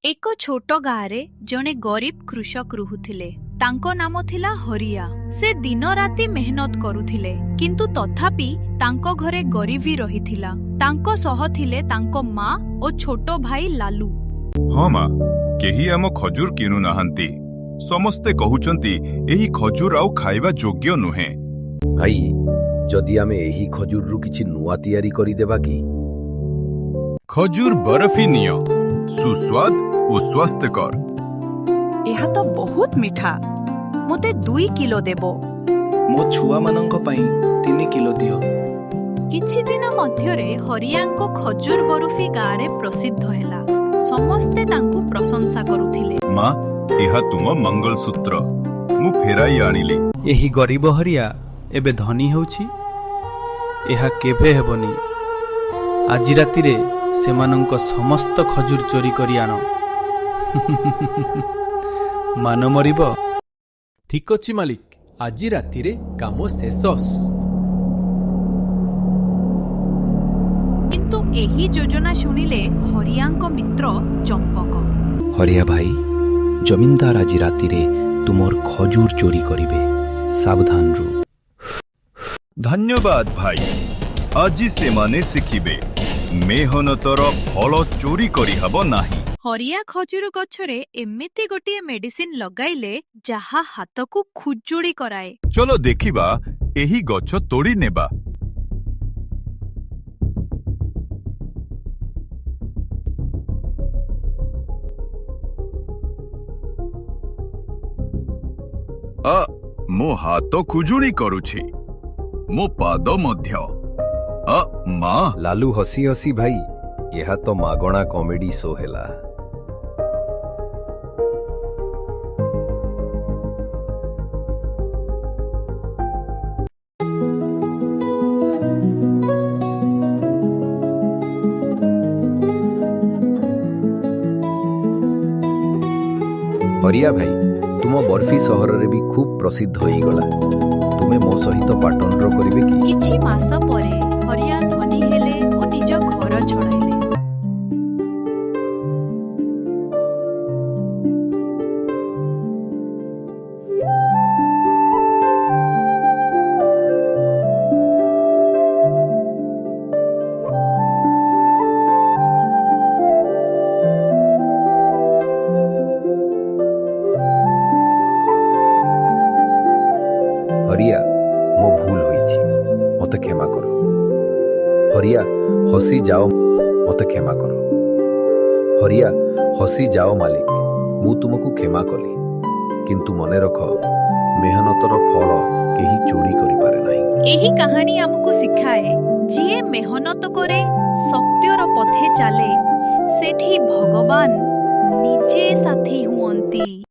ଏକ ଛୋଟ ଗାଁରେ ଜଣେ ଗରିବ କୃଷକ ରହୁଥିଲେ। ତାଙ୍କ ନାମ ଥିଲା ହରିଆ। ସେ ଦିନ ରାତି ମେହନତ କରୁଥିଲେ, କିନ୍ତୁ ତଥାପି ତାଙ୍କ ଘରେ ଗରିବୀ ରହିଥିଲା। ତାଙ୍କ ସହ ଥିଲେ ତାଙ୍କ ମା ଓ ଛୋଟ ଭାଇ ଲାଲୁ। ହଁ ମା, କେହି ଆମ ଖଜୁର କିଣୁ ନାହାନ୍ତି। ସମସ୍ତେ କହୁଛନ୍ତି ଏହି ଖଜୁର ଆଉ ଖାଇବା ଯୋଗ୍ୟ ନୁହେଁ। ଭାଇ, ଯଦି ଆମେ ଏହି ଖଜୁରରୁ କିଛି ନୂଆ ତିଆରି କରିଦେବା କି? ଖଜୁର ବରଫି ନିଅ, ସୁସ୍ୱାଦ ଓ ସ୍ୱାସ୍ଥ୍ୟକର। ଏହା ତ ବହୁତ ମିଠା। ମୋତେ 2 କିଲୋ ଦେବ। ମୋ ଛୁଆମାନଙ୍କ ପାଇଁ 3 କିଲୋ ଦିଅ। କିଛି ଦିନ ମଧ୍ୟରେ ହରିଆଙ୍କ ଖଜୁର ବରଫି ଗାଁରେ ପ୍ରସିଦ୍ଧ ହେଲା। ସମସ୍ତେ ତାଙ୍କୁ ପ୍ରଶଂସା କରୁଥିଲେ। ମା, ଏହା ତୁମ ମଙ୍ଗଳସୂତ୍ର। ମୁଁ ଫେରାଇ ଆଣିଲି। ଏହି ଗରିବ ହରିଆ ଏବେ ଧନୀ ହେଉଛି? ଏହା କେବେ ହେବନି। ଆଜି ରାତିରେ ସେମାନଙ୍କ ସମସ୍ତ ଖଜୁର ଚୋରି କରି ଆଣ। ମାନ ମରିବ। ଠିକ ଅଛି ମାଲିକ, ଆଜି ରାତିରେ କାମ ଶେଷ। କିନ୍ତୁ ଏହି ଯୋଜନା ଶୁଣିଲେ ହରିଆଙ୍କ ମିତ୍ର ଚମ୍ପକ। ହରିଆ ଭାଇ, ଜମିନଦାର ଆଜି ରାତିରେ ତୁମର ଖଜୁର ଚୋରି କରିବେ। ସାବଧାନରୁ। ଧନ୍ୟବାଦ ଭାଇ। ଆଜି ସେମାନେ ଶିଖିବେ ମେହନତର ଫଳ ଚୋରି କରିହେବ ନାହିଁ। ହରିଆ ଖଜୁର ଗଛରେ ଏମିତି ଗୋଟିଏ ମେଡିସିନ ଲଗାଇଲେ ଯାହା ହାତକୁ ଖୁଜୁଡ଼ି କରାଏ। ଚଲୋ ଦେଖିବା, ଏହି ଗଛ ତୋଡ଼ି ନେବା। ମୋ ହାତ ଖୁଜୁଡ଼ି କରୁଛି, ମୋ ପାଦ ମଧ୍ୟ। ମା। ଲାଲୁ ହସି ହସି ଭାଇ, ଏହା ତ ମାଗଣା କମେଡି ଶୋ ହେଲା। ହରିଆ ଭାଇ, ତୁମ ବରଫି ସହରରେ ବି ଖୁବ୍ ପ୍ରସିଦ୍ଧ ହୋଇଗଲା। ତୁମେ ମୋ ସହିତ ପାର୍ଟନର କରିବେ କି? କିଛି ମାସ ପରେ ହରିଆ ଧନୀ ହେଲେ ଓ ନିଜ ଘର ଛଡ଼ାଇଲେ। ହରିଆ, ମୋ ଭୁଲ ହୋଇଛି, ମୋତେ କ୍ଷମା କର। ହରିଆ, ହସି ଯାଅ, ମୋତେ କ୍ଷମା କର। ହରିଆ, ହସି ଯାଅ ମାଲିକ, ମୁଁ ତୁମକୁ କ୍ଷମା କଲି। କିନ୍ତୁ ମନେ ରଖ, ମେହନତର ଫଳ କେହି ଚୋରି କରିପାରେ ନାହିଁ। ଏହି କାହାଣୀ ଆମକୁ ଶିଖାଏ, ଯିଏ ମେହନତ କରେ, ସତ୍ୟର ପଥେ ଚାଲେ, ସେଠି ଭଗବାନ ନିଜେ ସାଥୀ ହୁଅନ୍ତି।